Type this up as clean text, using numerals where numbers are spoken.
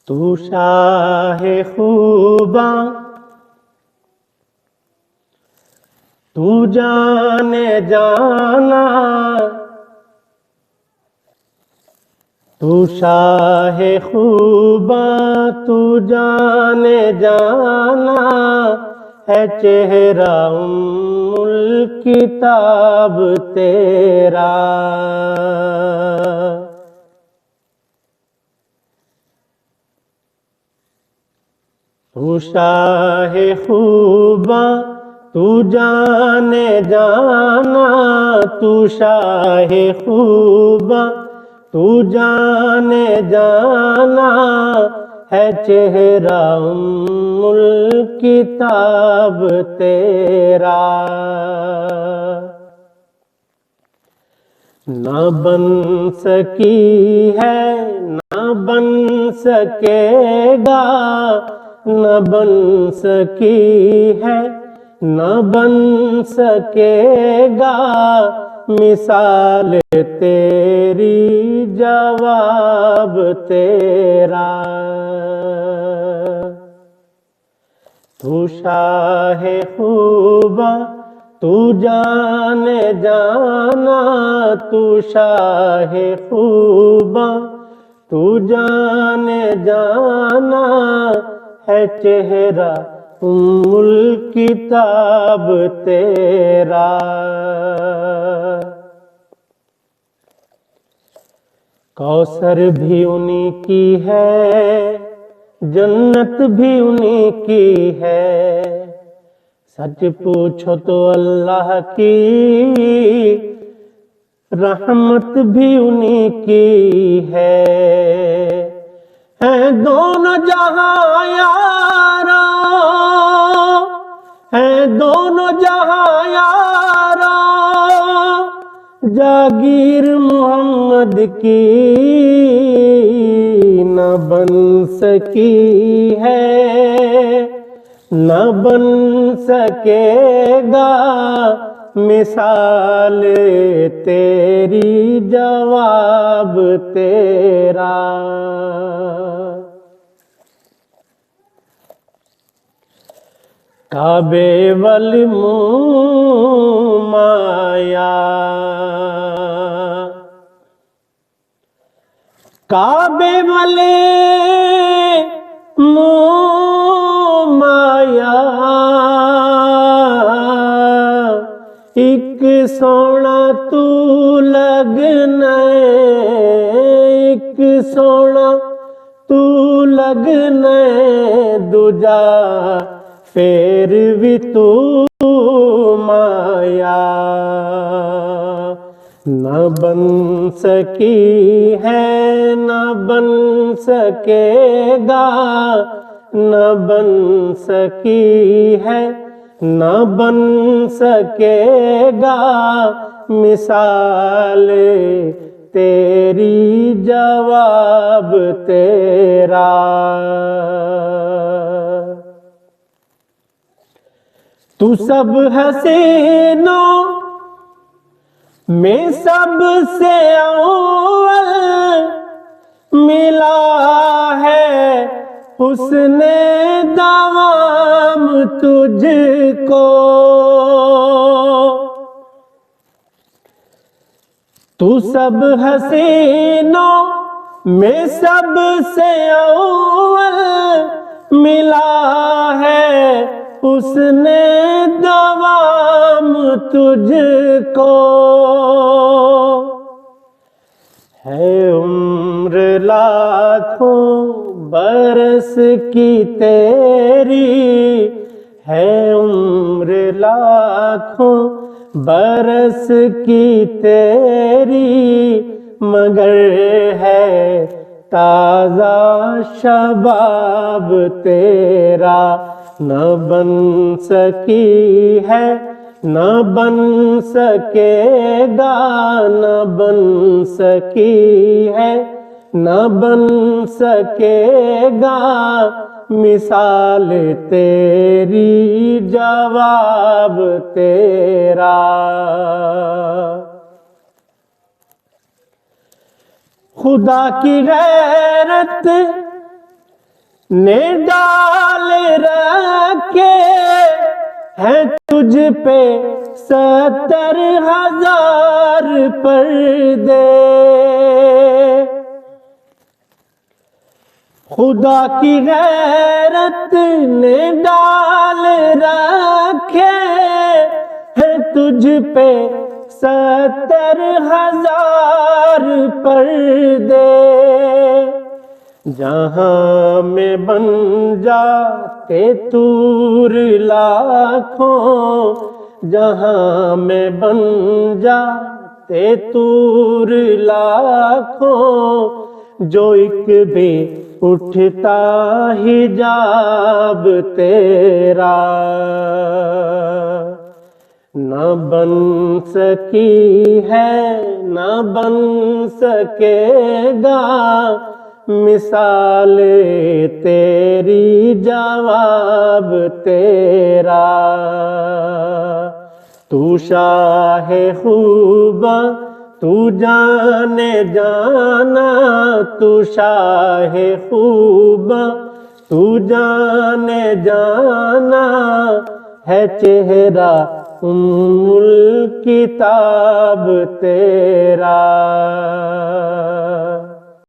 تو شاہ خوباں تو جانے جانا، تو شاہ خوباں تو جانے جانا، ہے چہرہ الکتاب تیرا۔ تو شاہ خوباں تو جانے جانا، تو شاہ خوباں تو جانے جانا، ہے چہرہ الکتاب تیرا۔ نہ بن سکی ہے نہ بن سکے گا، نہ بن سکی ہے نہ بن سکے گا، مثال تیری جواب تیرا۔ تو شاہ خوباں تو جانے جانا، تو شاہ خوباں تو جانے جانا، ہے چہرہ الکتاب تیرا۔ کوثر بھی انہی کی ہے، جنت بھی انہی کی ہے، سچ پوچھو تو اللہ کی رحمت بھی انہی کی ہے۔ ہیں دونوں جہاں یارو، ہیں دونوں جہاں یارو، جاگیر محمد کی نہ بن سکی ہے نہ بن سکے گا، مثال تیری جواب تیرا۔ کعبے والموم آیا، کعبے والے موم آیا، ایک سونا تو لگنا، ایک سونا تو لگنا، دوجا پھر بھی تو مایا۔ نہ بن سکی ہے نہ بن سکے گا، نہ بن سکی ہے نہ بن سکے گا، مثال تیری جواب تیرا۔ تو سب حسینوں میں سب سے اول ملا ہے، حسن دوام تجھ کو۔ تو سب حسینوں میں سب سے اول ملا ہے، حسن دوام تجھ کو۔ ہے عمر لاکھوں برس کی تیری، ہے عمر لاکھوں برس کی تیری، مگر ہے تازہ شباب تیرا۔ نہ بن سکی ہے نہ بن سکے گا، نہ بن سکی ہے نہ بن سکے گا، مثال تیری جواب تیرا۔ خدا کی غیرت نے ڈال رکھے ہیں تجھ پہ 70,000 پردے، خدا کی غیرت نے ڈال رکھے ہیں تجھ پہ 70,000 پردے، جہاں میں بن جاتے طور لاکھوں، جہاں میں بن جاتے طور لاکھوں، جو ایک بھی اٹھتا حجاب تیرا، نہ بن سکی ہے نہ بن سکے گا مثال تیری، جواب تیرا۔ تو شاہ خوباں تو جانے جانا، تو شاہ خوباں تو جانے جانا، ہے چہرہ الکتاب تیرا۔